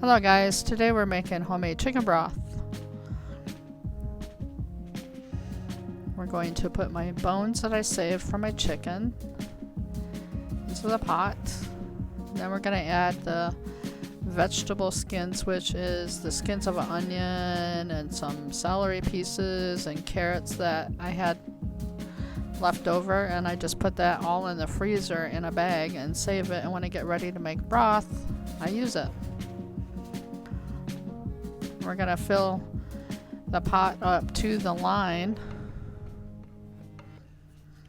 Hello guys, today we're making homemade chicken broth. We're going to put my bones that I saved from my chicken into the pot. Then we're going to add the vegetable skins, which is the skins of an onion and some celery pieces and carrots that I had left over, and I just put that all in the freezer in a bag and save it, and when I get ready to make broth, I use it. We're going to fill the pot up to the line.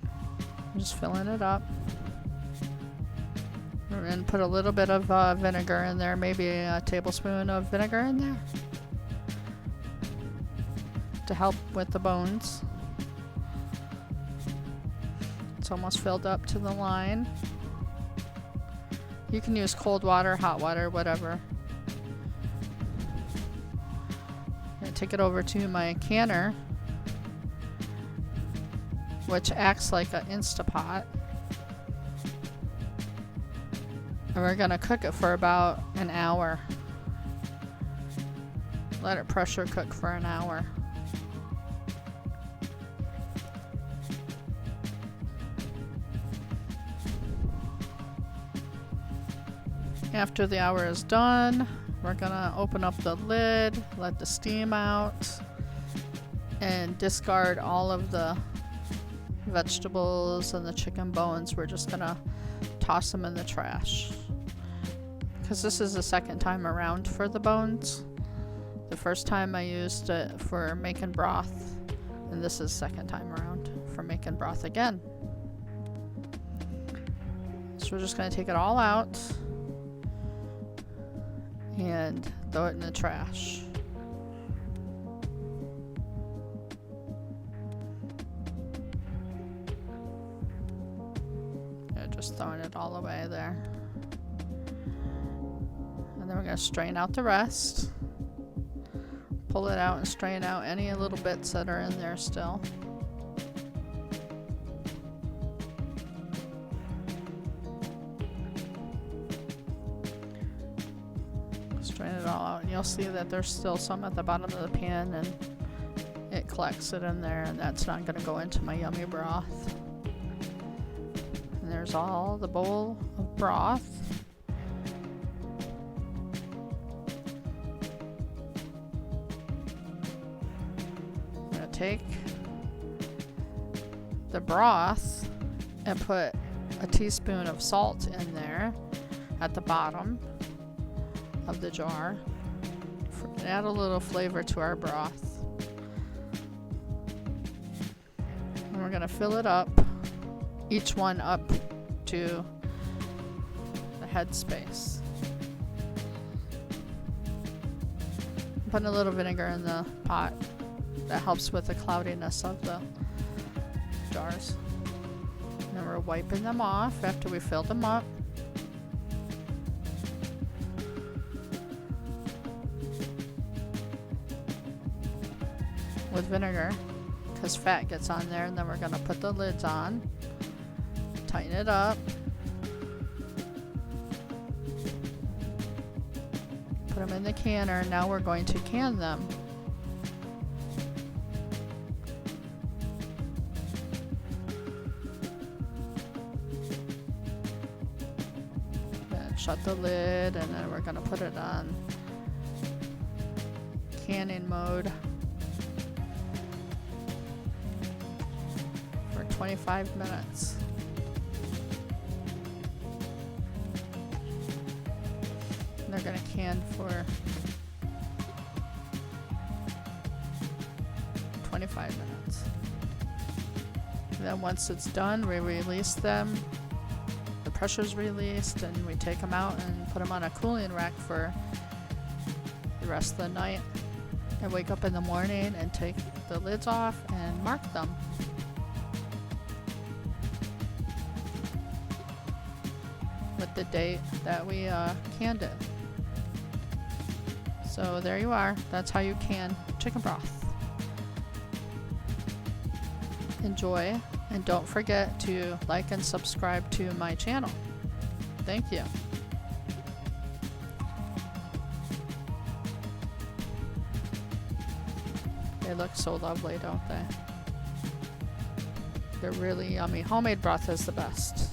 I'm just filling it up. And put a little bit of vinegar in there, maybe a tablespoon of vinegar in there to help with the bones. It's almost filled up to the line. You can use cold water, hot water, whatever. Take it over to my canner, which acts like an Instapot, and we're gonna cook it for about an hour. Let it pressure cook for an hour. After the hour is done, we're gonna open up the lid, let the steam out, and discard all of the vegetables and the chicken bones. We're just gonna toss them in the trash, because this is the second time around for the bones. The first time I used it for making broth, and this is the second time around for making broth again. So we're just gonna take it all out and throw it in the trash. Yeah, just throwing it all away there. And then we're going to strain out the rest. Pull it out and strain out any little bits that are in there still. Strain it all out, and you'll see that there's still some at the bottom of the pan, and it collects it in there, and that's not going to go into my yummy broth. And there's all the bowl of broth. I'm going to take the broth and put a teaspoon of salt in there at the bottom of the jar. Add a little flavor to our broth. And we're going to fill it up, each one up to the head space. Put a little vinegar in the pot. That helps with the cloudiness of the jars. And then we're wiping them off after we fill them up. With vinegar, because fat gets on there, and then we're going to put the lids on, tighten it up, put them in the canner. Now we're going to can them. Then shut the lid, and then we're going to put it on canning mode. 25 minutes. And they're going to can for 25 minutes. And then once it's done, we release them. The pressure's released, and we take them out and put them on a cooling rack for the rest of the night. And wake up in the morning and take the lids off and mark them. With the date that we canned it. So there you are. That's how you can chicken broth. Enjoy, and don't forget to like and subscribe to my channel. Thank you. They look so lovely, don't they? They're really yummy. Homemade broth is the best.